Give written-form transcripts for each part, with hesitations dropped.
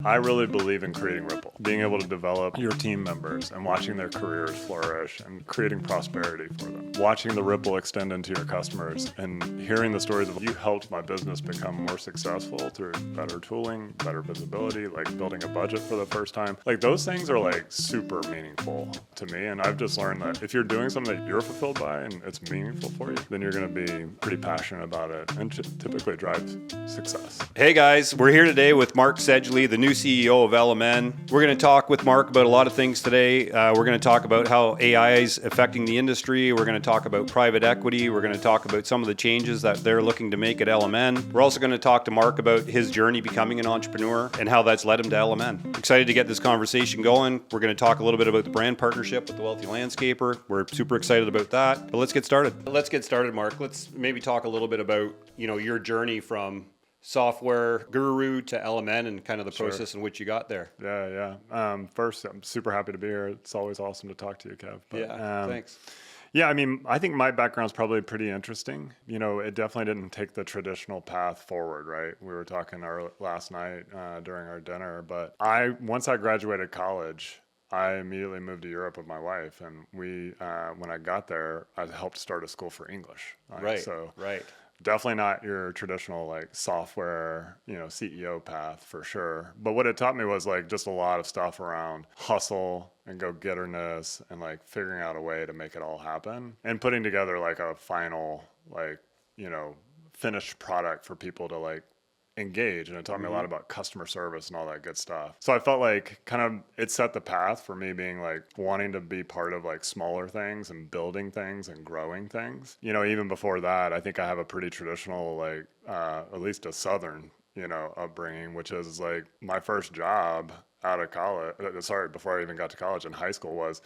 I really believe in creating ripple, being able to develop your team members and watching their careers flourish and creating prosperity for them. Watching the ripple extend into your customers and hearing the stories of you helped my business become more successful through better tooling, better visibility, like building a budget for the first time. Like those things are like super meaningful to me. And I've just learned that if you're doing something that you're fulfilled by and it's meaningful for you, then you're going to be pretty passionate about it and typically drive success. Hey guys, we're here today with Mark Sedgley, the new CEO of LMN. We're going to talk with Mark about a lot of things today. We're going to talk about how AI is affecting the industry. We're going to talk about private equity. We're going to talk about some of the changes that they're looking to make at LMN. We're also going to talk to Mark about his journey becoming an entrepreneur and how that's led him to LMN. Excited to get this conversation going. We're going to talk a little bit about the brand partnership with the Wealthy Landscaper. We're super excited about that. But let's get started. Mark. Let's maybe talk a little bit about, your journey from software guru to LMN and kind of the process in which you got there. Yeah. First, I'm super happy to be here. It's always awesome to talk to you, Kev. But, thanks. Yeah, I think my background's probably pretty interesting. It definitely didn't take the traditional path forward, right? We were talking last night during our dinner, but once I graduated college, I immediately moved to Europe with my wife, and when I got there, I helped start a school for English. Right. Definitely not your traditional like software, CEO path for sure. But what it taught me was like just a lot of stuff around hustle and go-getterness and like figuring out a way to make it all happen and putting together like a final finished product for people to like engage. And it taught me a lot about customer service and all that good stuff. So I felt like kind of it set the path for me being like wanting to be part of like smaller things and building things and growing things. Even before that, I think I have a pretty traditional, like at least a Southern, upbringing, which is like my first job out of college. Before I even got to college in high school was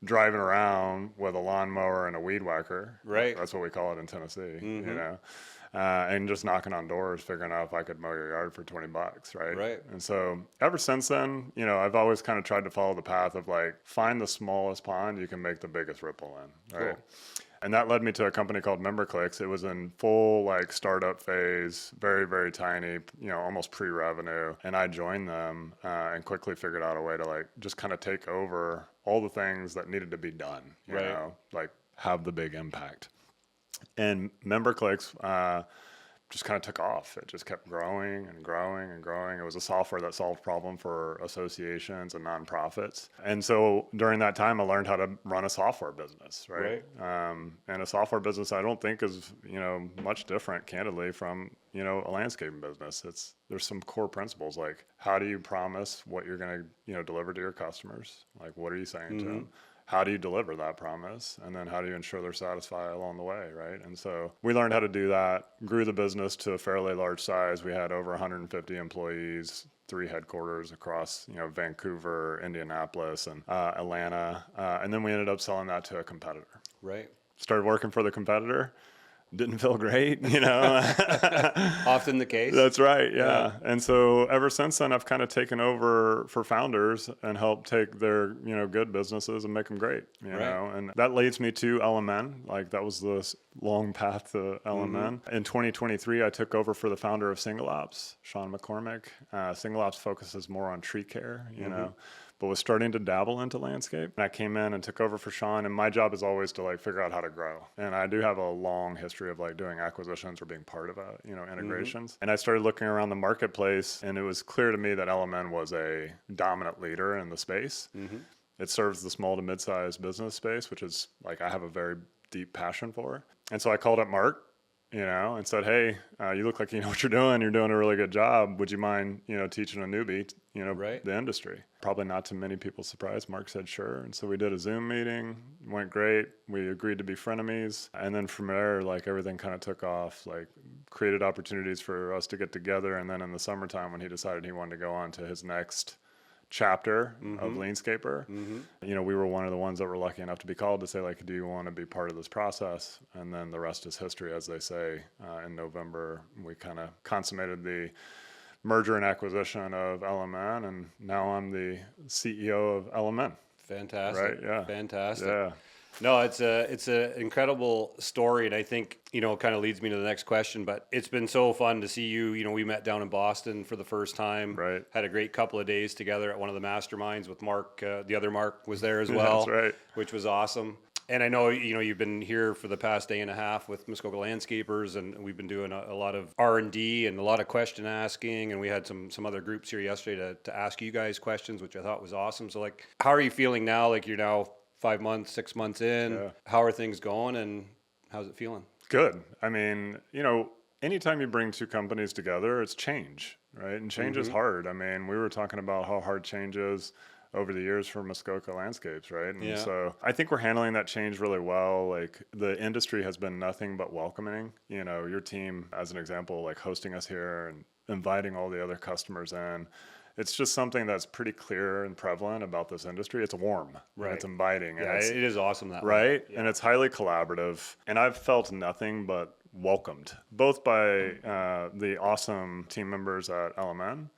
driving around with a lawnmower and a weed whacker. Right. That's what we call it in Tennessee, and just knocking on doors, figuring out if I could mow your yard for $20, right? Right. And so ever since then, I've always kind of tried to follow the path of like, find the smallest pond you can make the biggest ripple in, right? Cool. And that led me to a company called MemberClicks. It was in full like startup phase, very, very tiny, almost pre-revenue. And I joined them and quickly figured out a way to like just kind of take over all the things that needed to be done, like have the big impact. And MemberClicks just kind of took off. It just kept growing and growing and growing. It was a software that solved problems for associations and nonprofits. And so during that time, I learned how to run a software business, right? And a software business, I don't think is, much different, candidly, from, a landscaping business. There's some core principles, like how do you promise what you're going to, deliver to your customers? Like, what are you saying to them? How do you deliver that promise? And then how do you ensure they're satisfied along the way, right? And so we learned how to do that, grew the business to a fairly large size. We had over 150 employees, 3 headquarters across, Vancouver, Indianapolis, and Atlanta. And then we ended up selling that to a competitor. Right. Started working for the competitor. Didn't feel great, Often the case. That's right, yeah. And so ever since then, I've kind of taken over for founders and helped take their, good businesses and make them great, you know. And that leads me to LMN. Like that was the long path to LMN. In 2023, I took over for the founder of Single Ops, Sean McCormick. Single Ops focuses more on tree care, but was starting to dabble into landscape. And I came in and took over for Sean, and my job is always to like figure out how to grow. And I do have a long history of like doing acquisitions or being part of integrations. And I started looking around the marketplace, and it was clear to me that LMN was a dominant leader in the space. It serves the small to mid-sized business space, which is like I have a very deep passion for. And so I called up Mark, and said, hey, you look like you know what you're doing. You're doing a really good job. Would you mind, teaching a newbie, the industry? Probably not to many people's surprise. Mark said, sure. And so we did a Zoom meeting. Went great. We agreed to be frenemies. And then from there, like everything kind of took off, like created opportunities for us to get together. And then in the summertime, when he decided he wanted to go on to his next chapter of Landscaper, we were one of the ones that were lucky enough to be called to say, like, do you want to be part of this process? And then the rest is history, as they say. In November, we kind of consummated the merger and acquisition of LMN, and now I'm the CEO of LMN. Fantastic. Right? Yeah. Fantastic. Yeah. No, it's a incredible story, and I think it kind of leads me to the next question. But it's been so fun to see you. We met down in Boston for the first time. Right. Had a great couple of days together at one of the masterminds with Mark. The other Mark was there as well. That's right. Which was awesome. And I know you've been here for the past day and a half with Muskoka Landscapers, and we've been doing a lot of R&D and a lot of question asking, and we had some other groups here yesterday to ask you guys questions, which I thought was awesome. So how are you feeling now? You're now 5 months, 6 months in. Yeah. How are things going, and how's it feeling? Good. I mean, anytime you bring two companies together, it's change, right? And change is hard. I mean, we were talking about how hard change is over the years for Muskoka Landscapes, right? And so I think we're handling that change really well. The industry has been nothing but welcoming. Your team, as an example, hosting us here and inviting all the other customers in. It's just something that's pretty clear and prevalent about this industry. It's warm, right? And it's inviting. Yeah, and it is awesome that way. Right? Yeah. And it's highly collaborative. And I've felt nothing but welcomed, both by the awesome team members at LMN,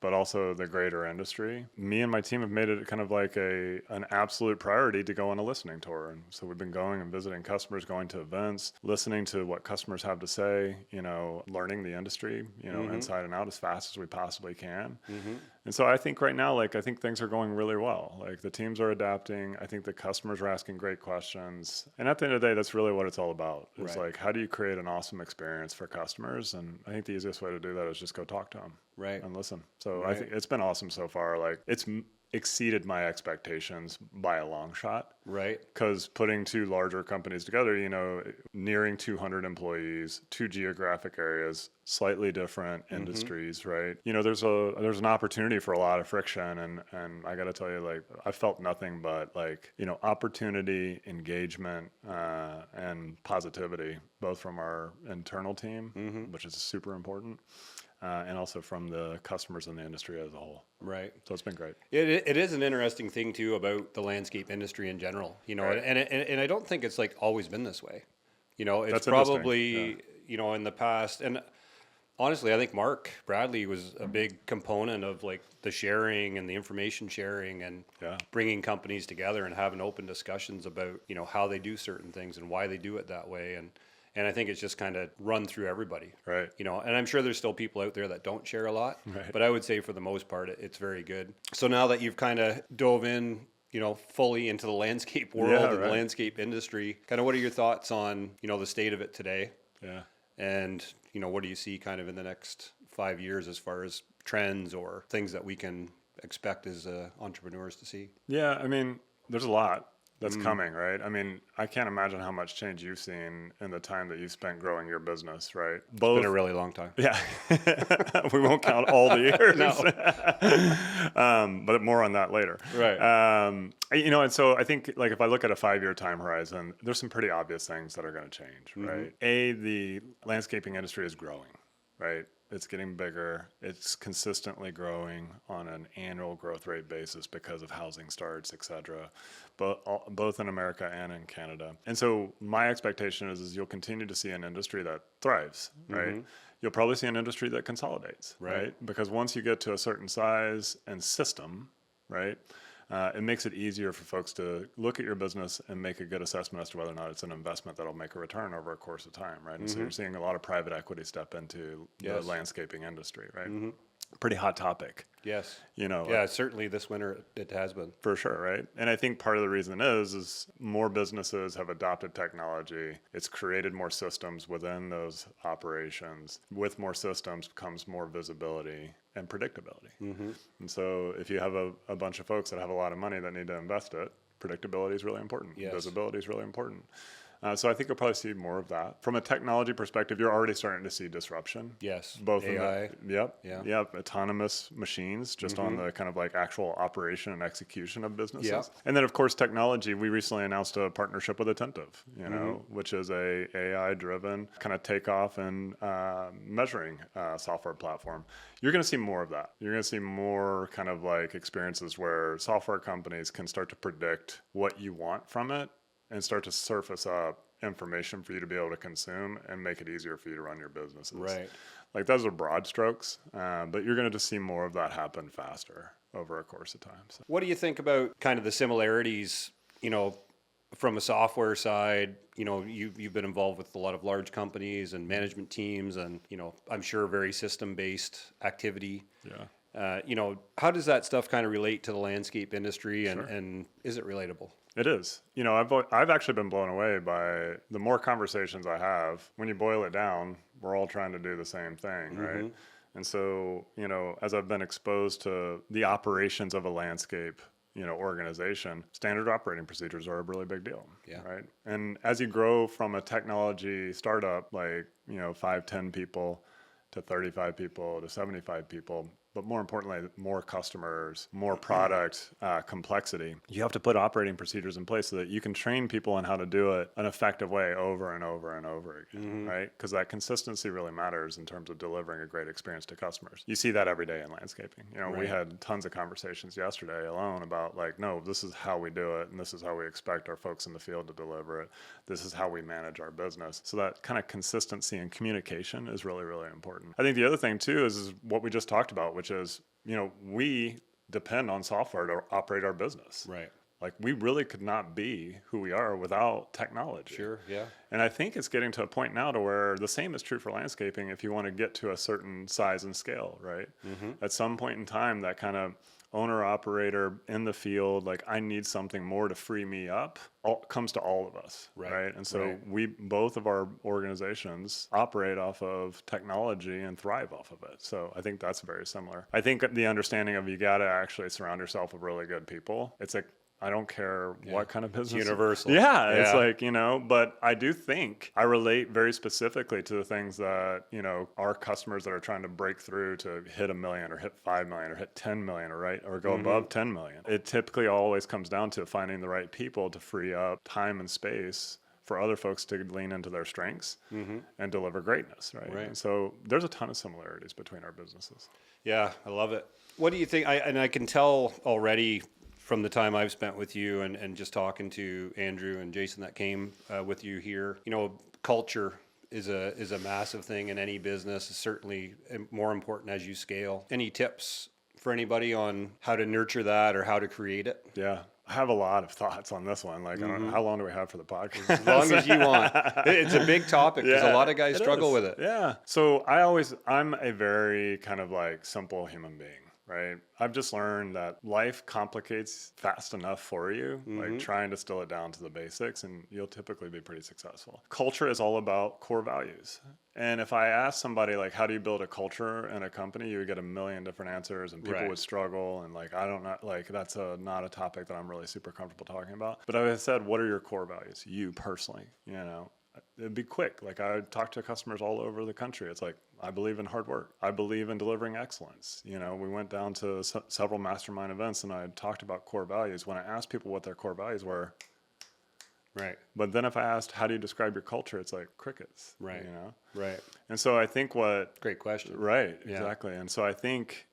but also the greater industry. Me and my team have made it kind of like an absolute priority to go on a listening tour. And so we've been going and visiting customers, going to events, listening to what customers have to say, learning the industry, inside and out as fast as we possibly can. And so I think right now, I think things are going really well. The teams are adapting. I think the customers are asking great questions. And at the end of the day, that's really what it's all about. It's how do you create an awesome experience for customers? And I think the easiest way to do that is just go talk to them. Right. And listen. So I think it's been awesome so far. It's exceeded my expectations by a long shot. Right. Because putting two larger companies together, nearing 200 employees, two geographic areas, slightly different industries, right? There's an opportunity for a lot of friction, and I got to tell you, I felt nothing but opportunity, engagement, and positivity, both from our internal team, which is super important. And also from the customers in the industry as a whole. Right. So it's been great. It is an interesting thing too about the landscape industry in general, right. and I don't think it's always been this way. It's That's probably, in the past, and honestly, I think Mark Bradley was a big component of the sharing and the information sharing and bringing companies together and having open discussions about, how they do certain things and why they do it that way. And I think it's just kind of run through everybody. Right. And I'm sure there's still people out there that don't share a lot, right. But I would say for the most part, it's very good. So now that you've kind of dove in, fully into the landscape world and the landscape industry, kind of what are your thoughts on, the state of it today? Yeah. And, what do you see kind of in the next 5 years as far as trends or things that we can expect as entrepreneurs to see? Yeah. I mean, there's a lot that's coming, right? I mean, I can't imagine how much change you've seen in the time that you've spent growing your business, right? It's been a really long time. Yeah. We won't count all the years. No. But more on that later. Right. And so I think if I look at a 5-year time horizon, there's some pretty obvious things that are going to change, right? The landscaping industry is growing, right? It's getting bigger. It's consistently growing on an annual growth rate basis because of housing starts, et cetera, both in America and in Canada. And so my expectation is you'll continue to see an industry that thrives, right? You'll probably see an industry that consolidates, right? Because once you get to a certain size and system, right, it makes it easier for folks to look at your business and make a good assessment as to whether or not it's an investment that'll make a return over a course of time, right? And so you're seeing a lot of private equity step into the landscaping industry, right? Pretty hot topic. Yes. Yeah, certainly this winter it has been. For sure, right? And I think part of the reason is more businesses have adopted technology. It's created more systems within those operations. With more systems comes more visibility and predictability. And so if you have a bunch of folks that have a lot of money that need to invest it, predictability is really important. Yes. Visibility is really important. So I think you'll probably see more of that. From a technology perspective, you're already starting to see disruption. Yes. Both AI. Yep. Autonomous machines, just on the kind of actual operation and execution of businesses. Yep. And then, of course, technology. We recently announced a partnership with Attentive, which is a AI-driven kind of takeoff and measuring software platform. You're going to see more of that. You're going to see more kind of experiences where software companies can start to predict what you want from it and start to surface up information for you to be able to consume and make it easier for you to run your businesses. Right. Those are broad strokes, but you're going to just see more of that happen faster over a course of time. So. What do you think about kind of the similarities, from a software side, you've been involved with a lot of large companies and management teams, and I'm sure very system-based activity. How does that stuff kind of relate to the landscape industry, and is it relatable? It is. I've actually been blown away by the more conversations I have. When you boil it down, we're all trying to do the same thing, right? And so, as I've been exposed to the operations of a landscape, organization, standard operating procedures are a really big deal, right? And as you grow from a technology startup, like, 5, 10 people to 35 people to 75 people, but more importantly, more customers, more product complexity. You have to put operating procedures in place so that you can train people on how to do it an effective way over and over and over again, right? Because that consistency really matters in terms of delivering a great experience to customers. You see that every day in landscaping. We had tons of conversations yesterday alone about like, no, this is how we do it, and this is how we expect our folks in the field to deliver it. This is how we manage our business. So that kind of consistency and communication is really, really important. I think the other thing too is what we just talked about, which is, we depend on software to operate our business. Right. Like we really could not be who we are without technology. Sure, yeah. And I think it's getting to a point now to where the same is true for landscaping if you want to get to a certain size and scale, right? At some point in time, that kind of owner operator in the field, like I need something more to free me up, comes to all of us, right? And so both of our organizations operate off of technology and thrive off of it. So I think that's very similar. I think the understanding of you got to actually surround yourself with really good people. It's like, I don't care what kind of business. It's universal. Yeah, it's like, but I do think I relate very specifically to the things that, our customers that are trying to break through to hit 1 million or hit 5 million or hit 10 million or go above 10 million. It typically always comes down to finding the right people to free up time and space for other folks to lean into their strengths and deliver greatness, right? And so there's a ton of similarities between our businesses. Yeah, I love it. What do you think? I can tell already from the time I've spent with you and just talking to Andrew and Jason that came with you here, culture is a massive thing in any business. It's certainly more important as you scale. Any tips for anybody on how to nurture that or how to create it? Yeah. I have a lot of thoughts on this one. Like, I don't know, how long do we have for the podcast? As long as you want. It's a big topic because a lot of guys struggle with it. Yeah. So I'm a very kind of like simple human being. Right. I've just learned that life complicates fast enough for you, like try and distill it down to the basics, and you'll typically be pretty successful. Culture is all about core values. And if I ask somebody, like, how do you build a culture in a company, you would get a million different answers, and people would struggle. And like, I don't know, like, that's not a topic that I'm really super comfortable talking about. But I said, what are your core values? You personally, it'd be quick. Like I talk to customers all over the country. It's like, I believe in hard work. I believe in delivering excellence. We went down to several mastermind events and I talked about core values. When I asked people what their core values were, but then if I asked, how do you describe your culture? It's like crickets, Right. And so I think great question. Right. Exactly. And so I think,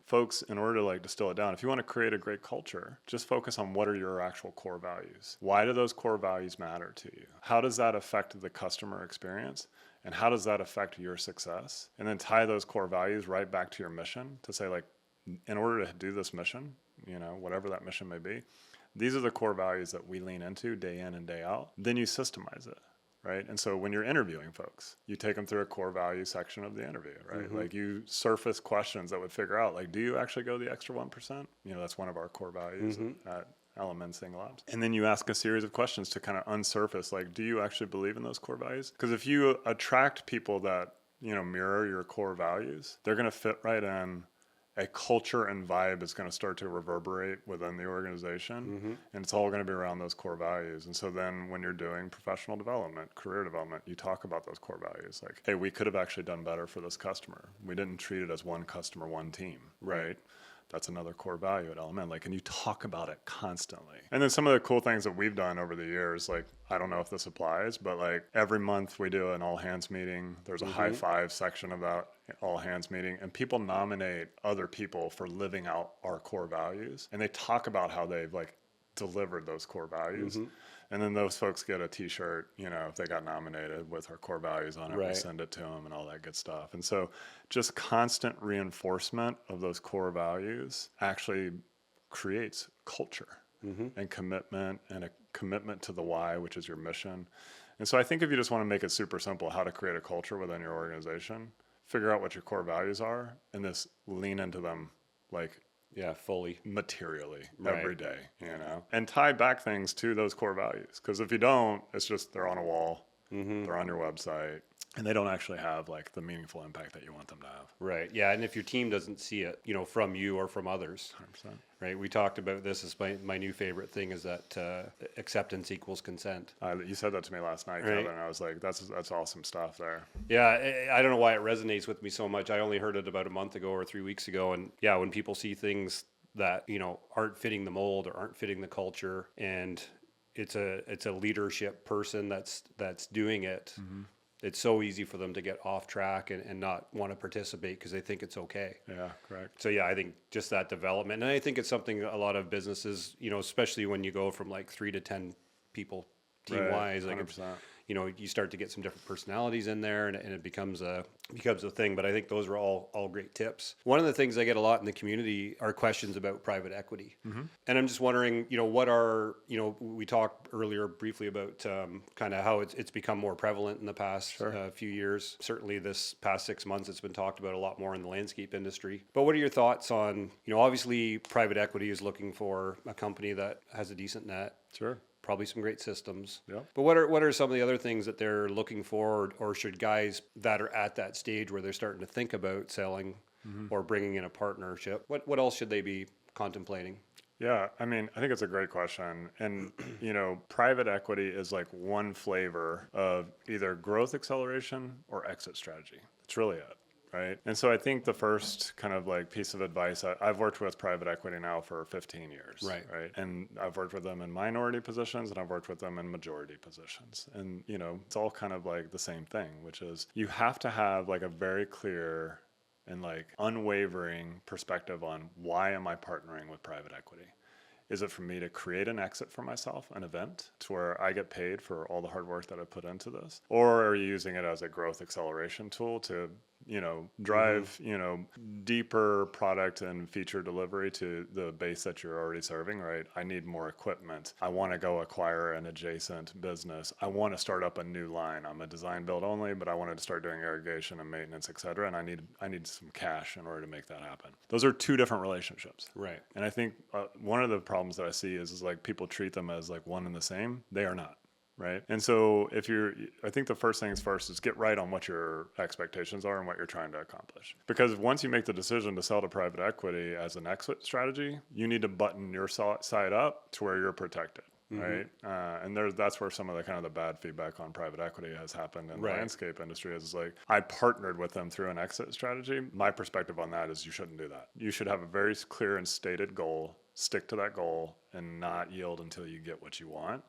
folks, in order to like distill it down, if you want to create a great culture, just focus on what are your actual core values. Why do those core values matter to you? How does that affect the customer experience? And how does that affect your success? And then tie those core values right back to your mission to say, like, in order to do this mission, whatever that mission may be, these are the core values that we lean into day in and day out. Then you systemize it, right? And so when you're interviewing folks, you take them through a core value section of the interview, right? Like you surface questions that would figure out, like, do you actually go the extra 1%? That's one of our core values at LMN Single Labs. And then you ask a series of questions to kind of unsurface, like, do you actually believe in those core values? Because if you attract people that, mirror your core values, they're going to fit right in. A culture and vibe is going to start to reverberate within the organization, and it's all going to be around those core values. And so then when you're doing professional development, career development, you talk about those core values. Like, hey, we could have actually done better for this customer. We didn't treat it as one customer, one team, right? That's another core value at LMN. Like, and you talk about it constantly. And then some of the cool things that we've done over the years, like, I don't know if this applies, but like every month we do an all hands meeting. There's a high five section of that all hands meeting, and people nominate other people for living out our core values. And they talk about how they've like delivered those core values. And then those folks get a t-shirt, if they got nominated with our core values on it, we send it to them and all that good stuff. And so just constant reinforcement of those core values actually creates culture and commitment and a commitment to the why, which is your mission. And so I think if you just want to make it super simple, how to create a culture within your organization, figure out what your core values are, and just lean into them like fully materially every day, and tie back things to those core values. Because if you don't, it's just they're on a wall, they're on your website, and they don't actually have like the meaningful impact that you want them to have. Right. Yeah. And if your team doesn't see it, from you or from others, 100%. right? We talked about this as my new favorite thing is that acceptance equals consent. You said that to me last night, Right. Kevin, and I was like, that's awesome stuff there. Yeah. I don't know why it resonates with me so much. I only heard it about a month ago or 3 weeks ago. And yeah, when people see things that, aren't fitting the mold or aren't fitting the culture, and it's a leadership person that's doing it, it's so easy for them to get off track and not want to participate because they think it's okay. Yeah, correct. So yeah, I think just that development, and I think it's something a lot of businesses, especially when you go from like 3 to 10 people team wise, like 100%. you start to get some different personalities in there, and it becomes a thing. But I think those are all great tips. One of the things I get a lot in the community are questions about private equity, and I'm just wondering, what are we talked earlier briefly about kind of how it's become more prevalent in the past few years. Certainly, this past 6 months, it's been talked about a lot more in the landscape industry. But what are your thoughts on obviously private equity is looking for a company that has a decent net. Sure. Probably some great systems. Yeah. But what are some of the other things that they're looking for, or should guys that are at that stage where they're starting to think about selling or bringing in a partnership, what else should they be contemplating? Yeah, I mean, I think it's a great question. And, private equity is like one flavor of either growth acceleration or exit strategy. It's really it. Right. And so I think the first kind of like piece of advice, I've worked with private equity now for 15 years. Right. And I've worked with them in minority positions and I've worked with them in majority positions. And, it's all kind of like the same thing, which is you have to have like a very clear and like unwavering perspective on why am I partnering with private equity? Is it for me to create an exit for myself, an event to where I get paid for all the hard work that I put into this? Or are you using it as a growth acceleration tool to, drive, deeper product and feature delivery to the base that you're already serving, right? I need more equipment. I want to go acquire an adjacent business. I want to start up a new line. I'm a design build only, but I wanted to start doing irrigation and maintenance, et cetera. And I need some cash in order to make that happen. Those are two different relationships. Right. And I think one of the problems that I see is like people treat them as like one and the same. They are not. Right. And so I think the first things first is get right on what your expectations are and what you're trying to accomplish. Because once you make the decision to sell to private equity as an exit strategy, you need to button your side up to where you're protected. Right. And that's where some of the kind of the bad feedback on private equity has happened in the landscape industry is like, I partnered with them through an exit strategy. My perspective on that is you shouldn't do that. You should have a very clear and stated goal, stick to that goal, and not yield until you get what you want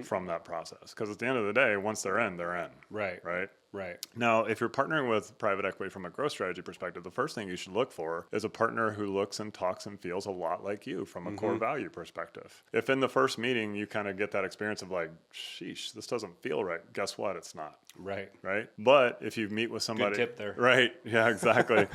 from that process. Because at the end of the day, once they're in, they're in. Right. Right. Right. Now, if you're partnering with private equity from a growth strategy perspective, the first thing you should look for is a partner who looks and talks and feels a lot like you from a core value perspective. If in the first meeting you kind of get that experience of like, sheesh, this doesn't feel right, guess what? It's not. Right. Right. But if you meet with somebody, good tip there. Right. Yeah, exactly.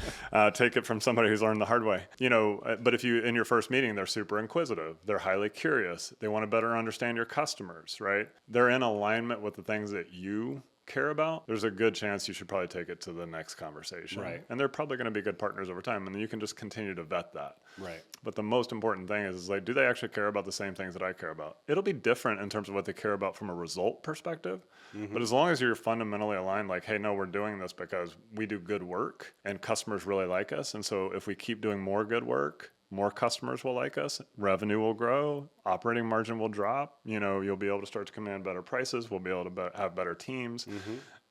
Take it from somebody who's learned the hard way. But if you in your first meeting, they're super inquisitive, they're highly curious, they want to better understand your customers, right? They're in alignment with the things that you care about, there's a good chance you should probably take it to the next conversation. Right. And they're probably going to be good partners over time, and then you can just continue to vet that. Right. But the most important thing is like, do they actually care about the same things that I care about? It'll be different in terms of what they care about from a result perspective. But as long as you're fundamentally aligned, like, hey, no, we're doing this because we do good work and customers really like us. And so if we keep doing more good work, more customers will like us, revenue will grow, operating margin will drop, you'll be able to start to command better prices, we'll be able to have better teams,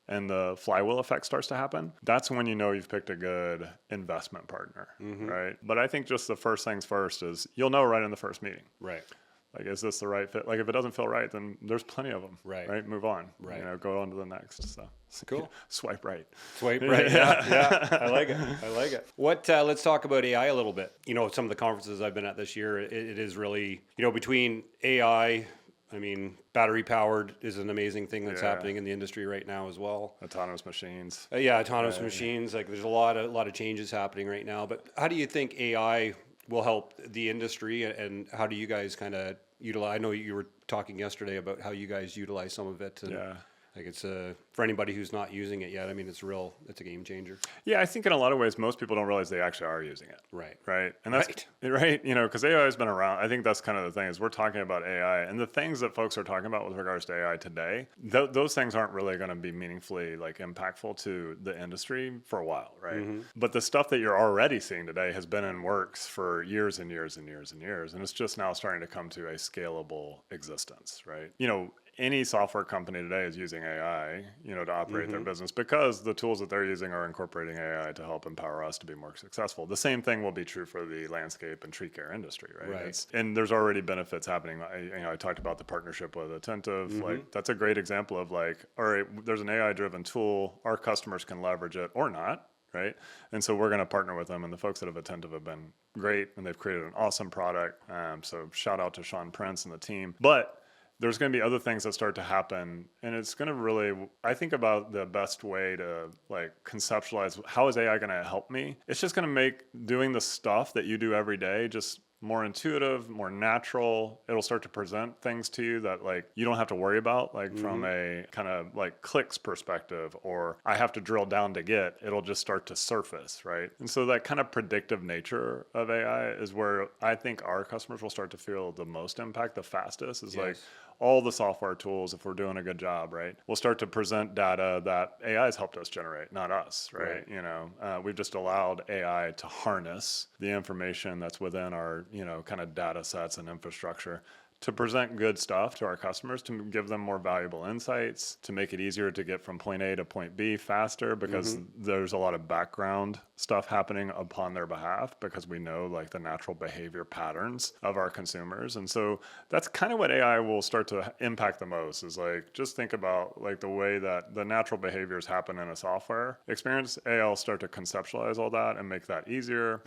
and the flywheel effect starts to happen. That's when you've picked a good investment partner, right? But I think just the first things first is you'll know right in the first meeting. Right. Like, is this the right fit? Like, if it doesn't feel right, then there's plenty of them. Right. Move on. Right. Go on to the next. So cool. Swipe right. Swipe right. Yeah. I like it. Let's talk about AI a little bit. Some of the conferences I've been at this year, it is really, between AI, battery powered is an amazing thing that's happening in the industry right now as well. Autonomous machines. Autonomous machines. Like, there's a lot of changes happening right now. But how do you think AI will help the industry, and how do you guys kind of utilize? I know you were talking yesterday about how you guys utilize some of it. And Yeah. like it's for anybody who's not using it yet. I mean, it's a game changer. Yeah, I think in a lot of ways, most people don't realize they actually are using it. Right. Right. And that's right. Because AI has been around. I think that's kind of the thing is we're talking about AI, and the things that folks are talking about with regards to AI today, those things aren't really going to be meaningfully like impactful to the industry for a while. Right. But the stuff that you're already seeing today has been in works for years and years and years and years. And it's just now starting to come to a scalable existence. Right. Any software company today is using AI, to operate their business because the tools that they're using are incorporating AI to help empower us to be more successful. The same thing will be true for the landscape and tree care industry, right? And there's already benefits happening. I talked about the partnership with Attentive. Like that's a great example of like, all right, there's an AI-driven tool. Our customers can leverage it or not. Right. And so we're going to partner with them. And the folks that have Attentive have been great, and they've created an awesome product. So shout out to Sean Prince and the team. But there's going to be other things that start to happen, and it's going to really, I think about the best way to like conceptualize how is AI going to help me. It's just going to make doing the stuff that you do every day just more intuitive, more natural. It'll start to present things to you that like you don't have to worry about, like from a kind of like clicks perspective, or I have to drill down to get. It'll just start to surface, right? And so that kind of predictive nature of AI is where I think our customers will start to feel the most impact the fastest. Is like all the software tools, if we're doing a good job, right, we'll start to present data that AI has helped us generate, not us, right? We've just allowed AI to harness the information that's within our, kind of data sets and infrastructure to present good stuff to our customers, to give them more valuable insights, to make it easier to get from point A to point B faster, because there's a lot of background stuff happening upon their behalf, because we know like the natural behavior patterns of our consumers. And so that's kind of what AI will start to impact the most, is like, just think about like the way that the natural behaviors happen in a software experience. AI will start to conceptualize all that and make that easier,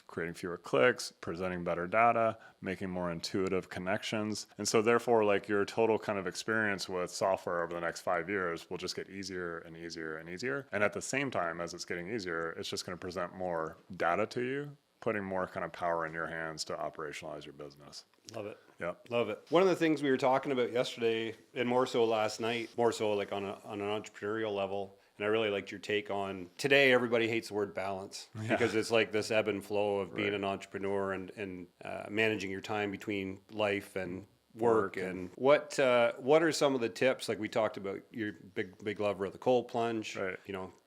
creating fewer clicks, presenting better data, making more intuitive connections. And so therefore, like your total kind of experience with software over the next 5 years will just get easier and easier and easier. And at the same time, as it's getting easier, it's just going to present more data to you, putting more kind of power in your hands to operationalize your business. Love it. Yep. Love it. One of the things we were talking about yesterday, and more so last night, more so like on an entrepreneurial level, and I really liked your take on today. Everybody hates the word balance because it's like this ebb and flow of being an entrepreneur and managing your time between life and work. And what are some of the tips? Like we talked about, you're big lover of the cold plunge. Right.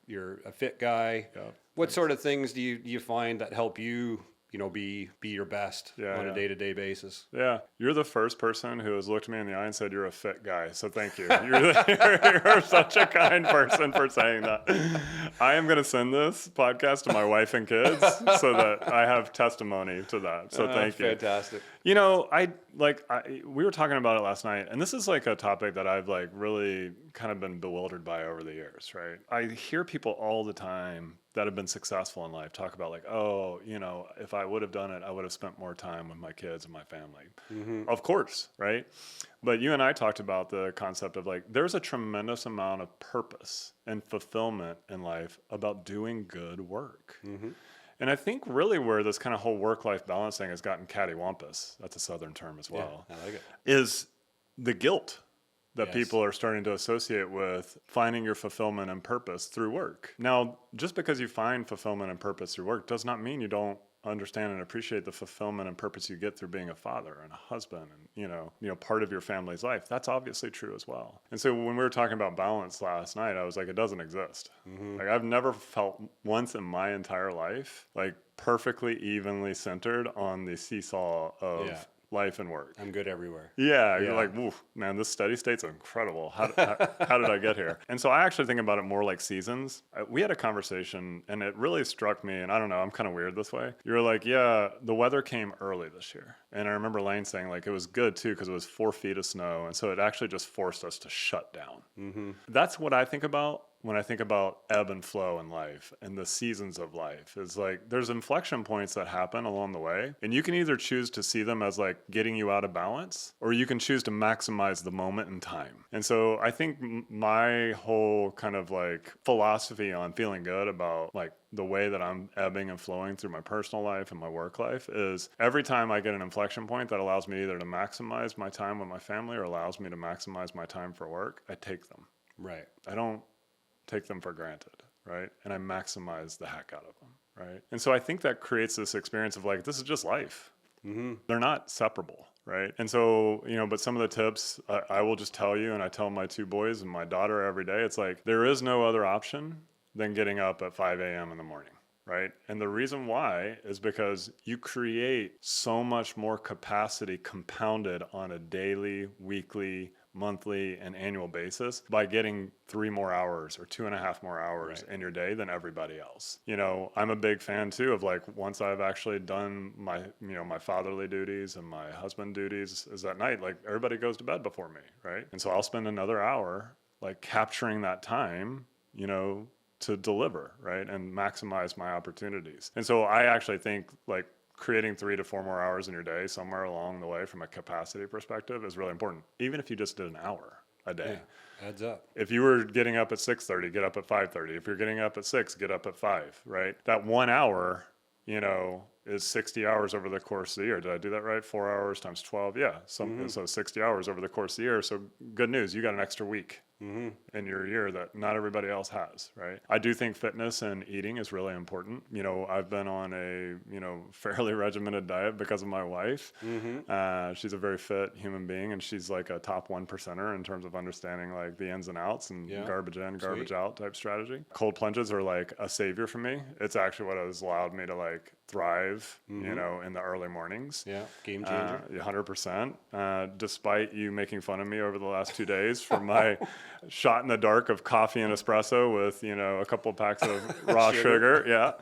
You're a fit guy. Yep. What sort of things do you find that help you? Be your best on a day-to-day basis. Yeah. You're the first person who has looked at me in the eye and said, you're a fit guy. So thank you. You're such a kind person for saying that. I am going to send this podcast to my wife and kids so that I have testimony to that. So thank you. Fantastic. We were talking about it last night, and this is like a topic that I've like really kind of been bewildered by over the years, right? I hear people all the time that have been successful in life talk about like, oh, if I would have done it, I would have spent more time with my kids and my family. Of course, right? But you and I talked about the concept of like, there's a tremendous amount of purpose and fulfillment in life about doing good work. And I think really where this kind of whole work-life balance thing has gotten cattywampus, that's a Southern term as well, I like it, is the guilt that people are starting to associate with finding your fulfillment and purpose through work. Now, just because you find fulfillment and purpose through work does not mean you don't understand and appreciate the fulfillment and purpose you get through being a father and a husband and part of your family's life. That's obviously true as well. And so when we were talking about balance last night, I was like, it doesn't exist. Like I've never felt once in my entire life like perfectly evenly centered on the seesaw of life and work. I'm good everywhere. Yeah. You're like, woof, man, this steady state's incredible. How did I get here? And so I actually think about it more like seasons. We had a conversation and it really struck me, and I don't know, I'm kind of weird this way. You were like, yeah, the weather came early this year. And I remember Lane saying like, it was good too, because it was 4 feet of snow. And so it actually just forced us to shut down. That's what I think about when I think about ebb and flow in life and the seasons of life is like there's inflection points that happen along the way. And you can either choose to see them as like getting you out of balance, or you can choose to maximize the moment in time. And so I think my whole kind of like philosophy on feeling good about like the way that I'm ebbing and flowing through my personal life and my work life is every time I get an inflection point that allows me either to maximize my time with my family or allows me to maximize my time for work, I take them. Right. I don't take them for granted, right? And I maximize the heck out of them, right? And so I think that creates this experience of like, this is just life. Mm-hmm. They're not separable, right? And so, but some of the tips I will just tell you, and I tell my two boys and my daughter every day, it's like, there is no other option than getting up at 5 a.m. in the morning. Right. And the reason why is because you create so much more capacity compounded on a daily, weekly, monthly, and annual basis by getting 3 more hours or 2.5 more hours in your day than everybody else. I'm a big fan too of like once I've actually done my, my fatherly duties and my husband duties is at night, like everybody goes to bed before me. Right. And so I'll spend another hour like capturing that time, to deliver, right, and maximize my opportunities. And so I actually think like creating 3 to 4 more hours in your day somewhere along the way from a capacity perspective is really important, even if you just did an hour a day. Yeah, adds up. If you were getting up at 6:30, get up at 5:30. If you're getting up at 6, get up at 5, right? That 1 hour, is 60 hours over the course of the year. Did I do that right? 4 hours times 12. Yeah. So 60 hours over the course of the year. So good news. You got an extra week in your year that not everybody else has, right? I do think fitness and eating is really important. I've been on a, fairly regimented diet because of my wife. She's a very fit human being, and she's like a top 1%er in terms of understanding like the ins and outs and garbage in, garbage out type strategy. Cold plunges are like a savior for me. It's actually what has allowed me to like thrive, in the early mornings. Yeah, game changer. 100%. Despite you making fun of me over the last 2 days for my shot in the dark of coffee and espresso with, a couple of packs of raw sugar. Yeah.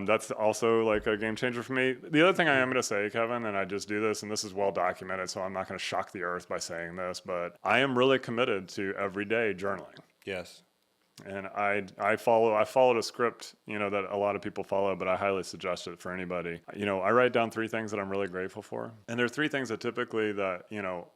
That's also like a game changer for me. The other thing I am going to say, Kevin, and I just do this, and this is well documented, so I'm not going to shock the earth by saying this, but I am really committed to everyday journaling. Yes. And I followed a script, that a lot of people follow, but I highly suggest it for anybody. I write down 3 things that I'm really grateful for. And there are 3 things that typically that,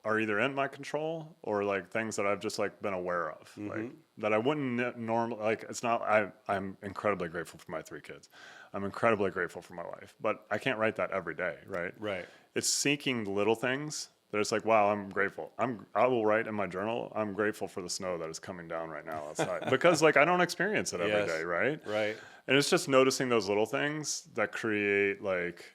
are either in my control or like things that I've just like been aware of, like that I wouldn't normally, like, it's not, I'm incredibly grateful for my 3 kids. I'm incredibly grateful for my wife, but I can't write that every day. Right. Right. It's seeking the little things. There's like, wow, I'm grateful. I will write in my journal, I'm grateful for the snow that is coming down right now outside. Because like I don't experience it every day, right? Right. And it's just noticing those little things that create like,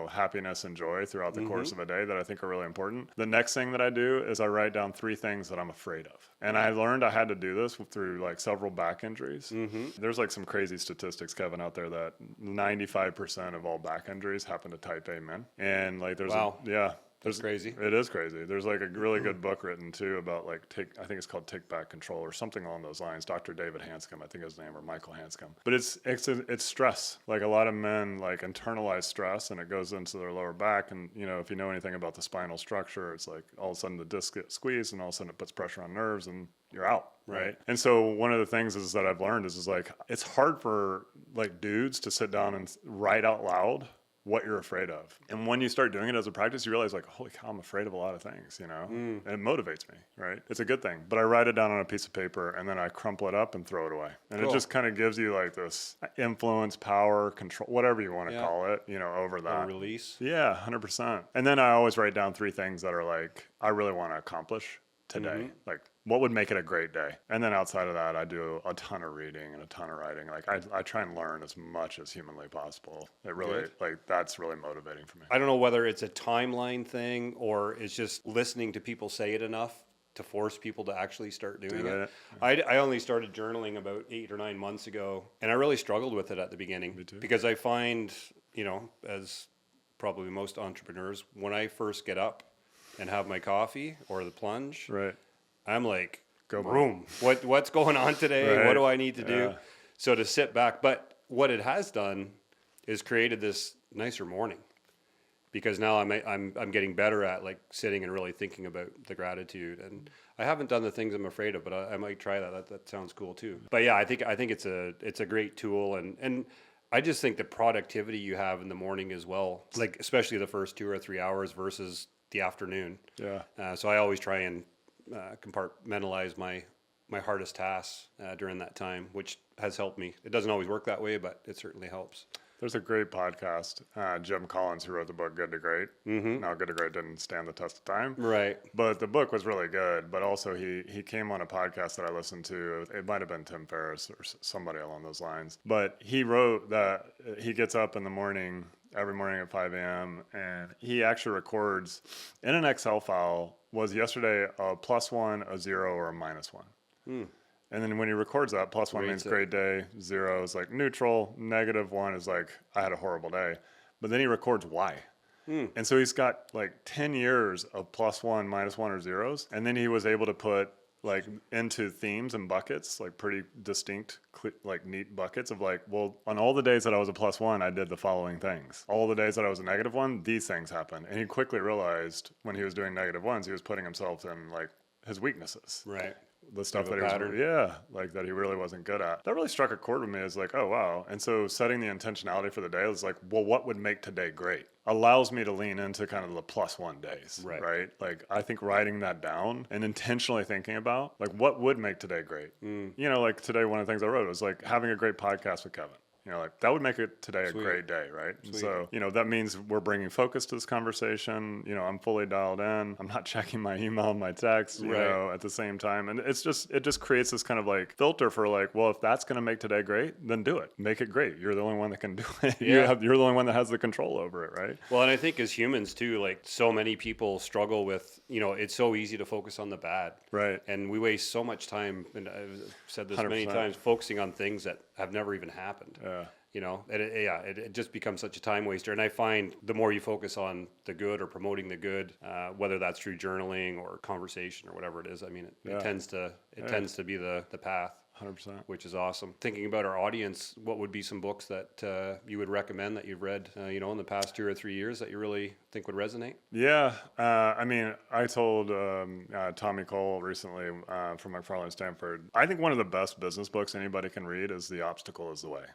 happiness and joy throughout the course of a day that I think are really important. The next thing that I do is I write down 3 things that I'm afraid of. And I learned I had to do this through like several back injuries. There's like some crazy statistics, Kevin, out there that 95% of all back injuries happen to type A men. And like there's That's crazy. It is crazy. There's like a really good book written too about like I think it's called Take Back Control or something along those lines. Dr. David Hanscom, I think his name, or Michael Hanscom. But it's stress. Like a lot of men like internalize stress and it goes into their lower back. And if you know anything about the spinal structure, it's like all of a sudden the disc gets squeezed and all of a sudden it puts pressure on nerves and you're out. Right. And so one of the things is that I've learned is like it's hard for like dudes to sit down and write out loud what you're afraid of. And when you start doing it as a practice, you realize like, holy cow, I'm afraid of a lot of things, and it motivates me, right? It's a good thing. But I write it down on a piece of paper and then I crumple it up and throw it away. And it just kind of gives you like this influence, power, control, whatever you want to call it, over that. A release. Yeah, 100%. And then I always write down 3 things that are like, I really want to accomplish today. Like what would make it a great day? And then outside of that, I do a ton of reading and a ton of writing. Like I try and learn as much as humanly possible. It really, like that's really motivating for me. I don't know whether it's a timeline thing or it's just listening to people say it enough to force people to actually start doing it. I only started journaling about 8 or 9 months ago, and I really struggled with it at the beginning. Me too. Because I find, as probably most entrepreneurs, when I first get up and have my coffee or the plunge, right, I'm like, go boom. What's going on today? Right. What do I need to do? So to sit back, but what it has done is created this nicer morning. because now I'm getting better at like sitting and really thinking about the gratitude. And I haven't done the things I'm afraid of, but I might try that. That sounds cool too. But yeah, I think it's a great tool, and I just think the productivity you have in the morning as well, like especially the first 2 or 3 hours versus the afternoon. Yeah. So I always try and compartmentalize my hardest tasks during that time, which has helped me. It doesn't always work that way, but it certainly helps. There's a great podcast, Jim Collins, who wrote the book Good to Great. Mm-hmm. Now, Good to Great didn't stand the test of time. Right. But the book was really good. But also, he came on a podcast that I listened to. It might have been Tim Ferriss or somebody along those lines. But he wrote that he gets up in the morning, every morning at 5 a.m., and he actually records in an Excel file, was yesterday a +1, a 0, or a -1. And then when he records that, +1 means great day, 0 is like neutral, -1 is like I had a horrible day. But then he records why. And so he's got like 10 years of +1, -1, or zeros. And then he was able to put like into themes and buckets, like pretty distinct, like neat buckets of like, well, on all the days that I was a +1, I did the following things. All the days that I was a -1, these things happened. And he quickly realized when he was doing -1s, he was putting himself in like his weaknesses. Right. The stuff that he was, like that he really wasn't good at. That really struck a chord with me. Is like, oh wow. And so setting the intentionality for the day was like, well, what would make today great? Allows me to lean into kind of the +1 days, right? Like I think writing that down and intentionally thinking about like what would make today great. You know, like today, one of the things I wrote was like having a great podcast with Kevin. You know, like that would make it today a great day, right? So, you know, that means we're bringing focus to this conversation. You know, I'm fully dialed in. I'm not checking my email, my text, you know, at the same time. And it just creates this kind of like filter for like, well, if that's going to make today great, then do it. Make it great. You're the only one that can do it. Yeah. You're the only one that has the control over it, right? Well, and I think as humans too, like so many people struggle with, you know, it's so easy to focus on the bad. Right. And we waste so much time, and I've said this 100%. many times, focusing on things that have never even happened. Yeah. You know, it just becomes such a time waster. And I find the more you focus on the good or promoting the good, whether that's through journaling or conversation or whatever it is, I mean, it tends to be the path. 100%. Which is awesome. Thinking about our audience, what would be some books that you would recommend that you've read, you know, in the past 2 or 3 years that you really think would resonate? Yeah. I mean, I told Tommy Cole recently from McFarland Stanford, I think one of the best business books anybody can read is The Obstacle is the Way.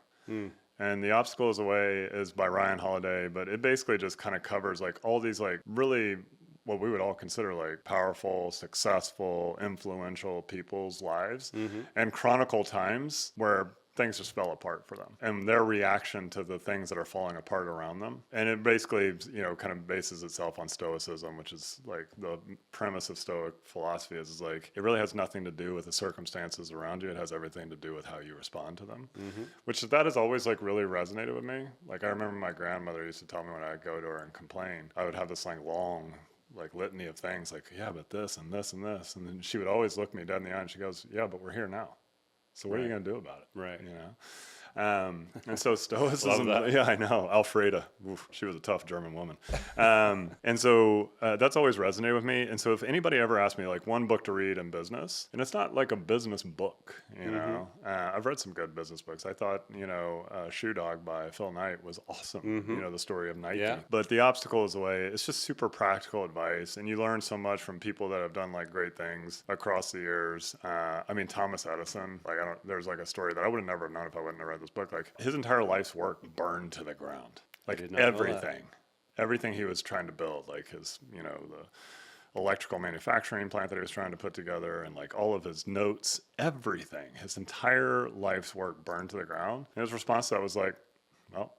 And The Obstacle is the Way is by Ryan Holiday, but it basically just kind of covers like all these like really what we would all consider like powerful, successful, influential people's lives and chronicle times where things just fell apart for them and their reaction to the things that are falling apart around them. And it basically, you know, kind of bases itself on stoicism, which is like the premise of Stoic philosophy is like, it really has nothing to do with the circumstances around you. It has everything to do with how you respond to them, which that has always like really resonated with me. Like I remember my grandmother used to tell me when I'd go to her and complain, I would have this like long, like litany of things like, yeah, but this and this and this. And then she would always look me dead in the eye and she goes, yeah, but we're here now. So what are you going to do about it? Right. You know? And so stoicism, yeah, I know. Alfreda, oof, she was a tough German woman. And so that's always resonated with me. And so if anybody ever asked me like one book to read in business, and it's not like a business book, you know, I've read some good business books. I thought, you know, Shoe Dog by Phil Knight was awesome. You know, the story of Nike. Yeah. But The Obstacle is the Way. It's just super practical advice. And you learn so much from people that have done like great things across the years. I mean, Thomas Edison, like there's like a story that I would have never known if I wouldn't have read this book. Like his entire life's work burned to the ground. Like everything he was trying to build, like his, you know, the electrical manufacturing plant that he was trying to put together and like all of his notes, everything, his entire life's work burned to the ground. And his response to that was like, well,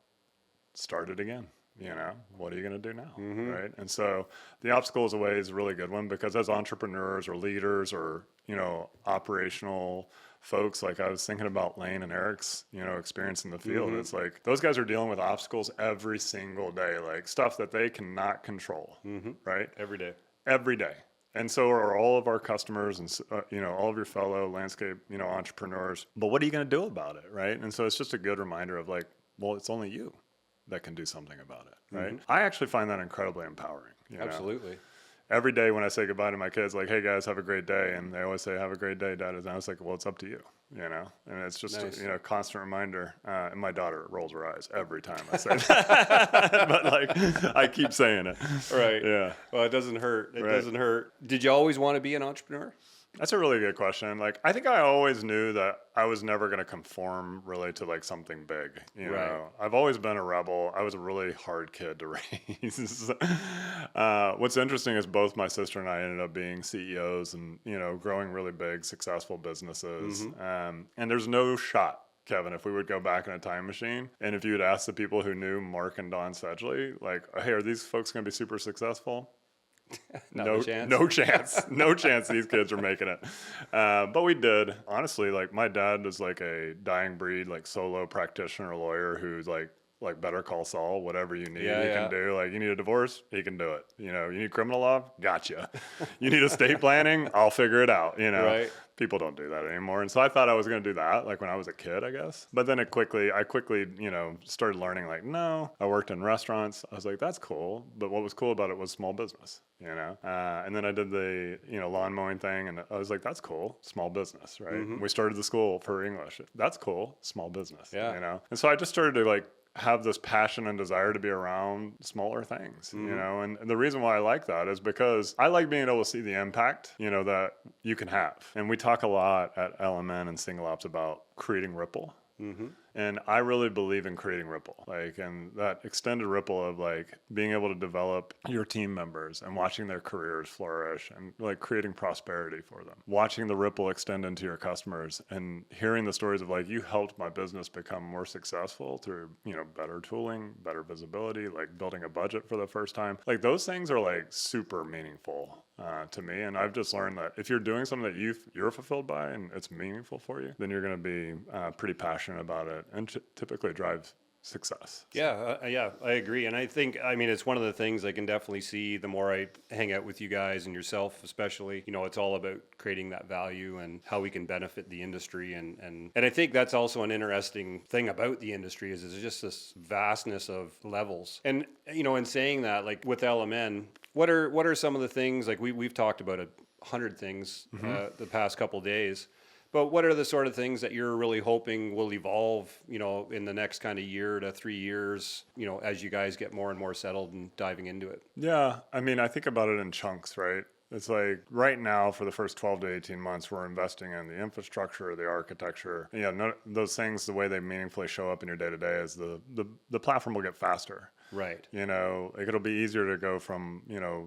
start it again. You know, what are you going to do now? Right. And so The Obstacle is the Way is a really good one because as entrepreneurs or leaders or, you know, operational folks, like I was thinking about Lane and Eric's, you know, experience in the field. It's like those guys are dealing with obstacles every single day, like stuff that they cannot control, right? Every day. And so are all of our customers and, you know, all of your fellow landscape, you know, entrepreneurs. But what are you going to do about it, right? And so it's just a good reminder of like, well, it's only you that can do something about it, right? I actually find that incredibly empowering. You know? Absolutely. every day when I say goodbye to my kids, like, hey guys, have a great day. And they always say, have a great day, Dad. And I was like, well, it's up to you, and it's just, Nice. a constant reminder. And my daughter rolls her eyes every time I say that, but like, I keep saying it. Right. Yeah. Well, it doesn't hurt. It Right. doesn't hurt. Did you always want to be an entrepreneur? That's a really good question. Like, I think I always knew that I was never going to conform really to like something big. Right. I've always been a rebel. I was a really hard kid to raise. What's interesting is both my sister and I ended up being CEOs and, growing really big, successful businesses. And there's no shot, Kevin, if we would go back in a time machine and if you would ask the people who knew Mark and Don Sedgley, like, hey, are these folks going to be super successful? No chance. No chance these kids are making it. But we did. Honestly, like my dad is like a dying breed, like solo practitioner lawyer who's like Better Call Saul, whatever you need, he can do. Like you need a divorce, he can do it. You need criminal law, gotcha. You need estate planning, I'll figure it out. Right. People don't do that anymore. And so I thought I was going to do that like when I was a kid, I guess. But then I quickly, started learning like, no, I worked in restaurants. I was like, that's cool. But what was cool about it was small business, and then I did the, lawn mowing thing. And I was like, that's cool. Small business, right? Mm-hmm. We started the school for English. That's cool. Small business, Yeah. And so I just started to like, have this passion and desire to be around smaller things, and the reason why I like that is because I like being able to see the impact, that you can have. And we talk a lot at LMN and Single Ops about creating ripple. Mm-hmm. And I really believe in creating ripple, like, and that extended ripple of like being able to develop your team members and watching their careers flourish and like creating prosperity for them, watching the ripple extend into your customers and hearing the stories of like, you helped my business become more successful through, better tooling, better visibility, like building a budget for the first time. Like those things are like super meaningful to me. And I've just learned that if you're doing something that you're fulfilled by and it's meaningful for you, then you're going to be pretty passionate about it and typically drive success. Yeah, I agree. And I think, it's one of the things I can definitely see the more I hang out with you guys and yourself, especially, it's all about creating that value and how we can benefit the industry. And I think that's also an interesting thing about the industry is there's just this vastness of levels. And, in saying that, like with LMN, what are some of the things, like we've talked about 100 things the past couple of days. But what are the sort of things that you're really hoping will evolve, in the next kind of year to 3 years, as you guys get more and more settled and diving into it? Yeah. I think about it in chunks, right? It's like right now for the first 12 to 18 months, we're investing in the infrastructure, the architecture. Those things, the way they meaningfully show up in your day to day is the platform will get faster. Right. It'll be easier to go from,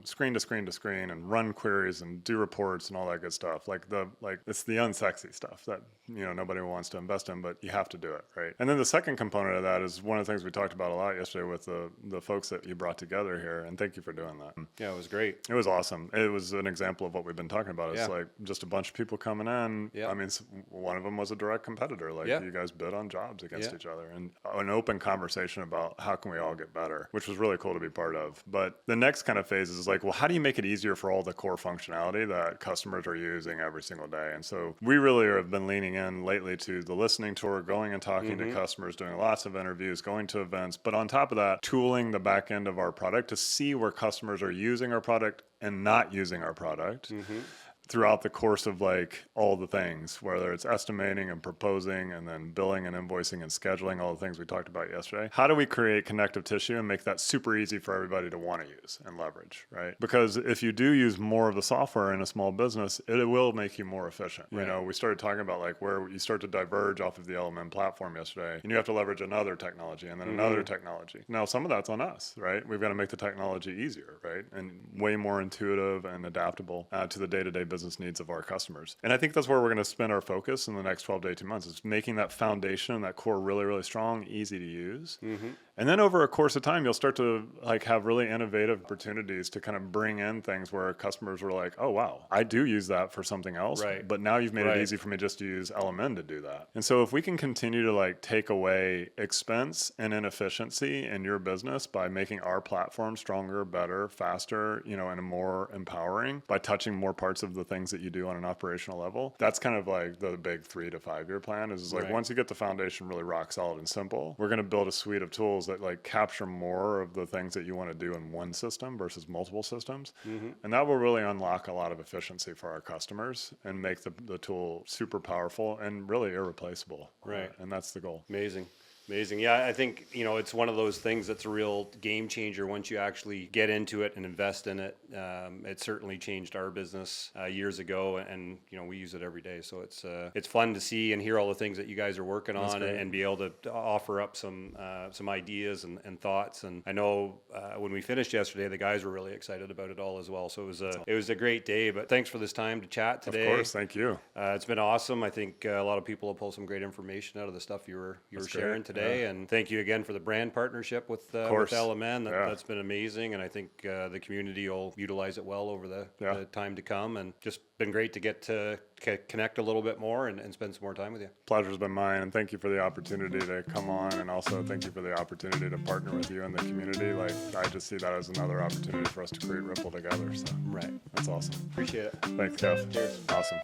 screen to screen to screen and run queries and do reports and all that good stuff. It's the unsexy stuff that, nobody wants to invest in, but you have to do it. Right. And then the second component of that is one of the things we talked about a lot yesterday with the folks that you brought together here. And thank you for doing that. Yeah, it was great. It was awesome. It was an example of what we've been talking about. It's Yeah. like just a bunch of people coming in. Yeah. One of them was a direct competitor. Like you guys bid on jobs against each other and an open conversation about how can we all get better, which was really cool to be part of. But the next kind of phase is like, well, how do you make it easier for all the core functionality that customers are using every single day? And so we really have been leaning in lately to the listening tour, going and talking to customers, doing lots of interviews, going to events. But on top of that, tooling the back end of our product to see where customers are using our product and not using our product. Throughout the course of like all the things, whether it's estimating and proposing and then billing and invoicing and scheduling, all the things we talked about yesterday. How do we create connective tissue and make that super easy for everybody to want to use and leverage, right? Because if you do use more of the software in a small business, it will make you more efficient. Right. We started talking about like where you start to diverge off of the LMN platform yesterday and you have to leverage another technology and then another technology. Now, some of that's on us, right? We've got to make the technology easier, right? And way more intuitive and adaptable to the day-to-day business needs of our customers. And I think that's where we're going to spend our focus in the next 12 to 18 months is making that foundation and that core really, really strong, easy to use. And then over a course of time, you'll start to like have really innovative opportunities to kind of bring in things where customers were like, oh, wow, I do use that for something else. Right. But now you've made it easy for me just to use LMN to do that. And so if we can continue to like take away expense and inefficiency in your business by making our platform stronger, better, faster, and more empowering by touching more parts of the things that you do on an operational level. That's kind of like the big 3 to 5 year plan is like, once you get the foundation really rock solid and simple, we're going to build a suite of tools that like capture more of the things that you want to do in one system versus multiple systems. And that will really unlock a lot of efficiency for our customers and make the tool super powerful and really irreplaceable. Right. And that's the goal. Amazing. Yeah, I think, it's one of those things that's a real game changer once you actually get into it and invest in it. It certainly changed our business years ago, and we use it every day. So it's fun to see and hear all the things that you guys are working on and be able to offer up some ideas and thoughts. And I know when we finished yesterday, the guys were really excited about it all as well. So it was a great day. But thanks for this time to chat today. Of course, thank you. It's been awesome. I think a lot of people will pull some great information out of the stuff you were sharing today. And thank you again for the brand partnership with LMN. That's been amazing, and I think the community will utilize it well over the time to come. And just been great to get to connect a little bit more and spend some more time with you. Pleasure's been mine, and thank you for the opportunity to come on, and also thank you for the opportunity to partner with you in the community. Like, I just see that as another opportunity for us to create Ripple together. So right, that's awesome. Appreciate it. Thanks, Kev. Cheers. Awesome.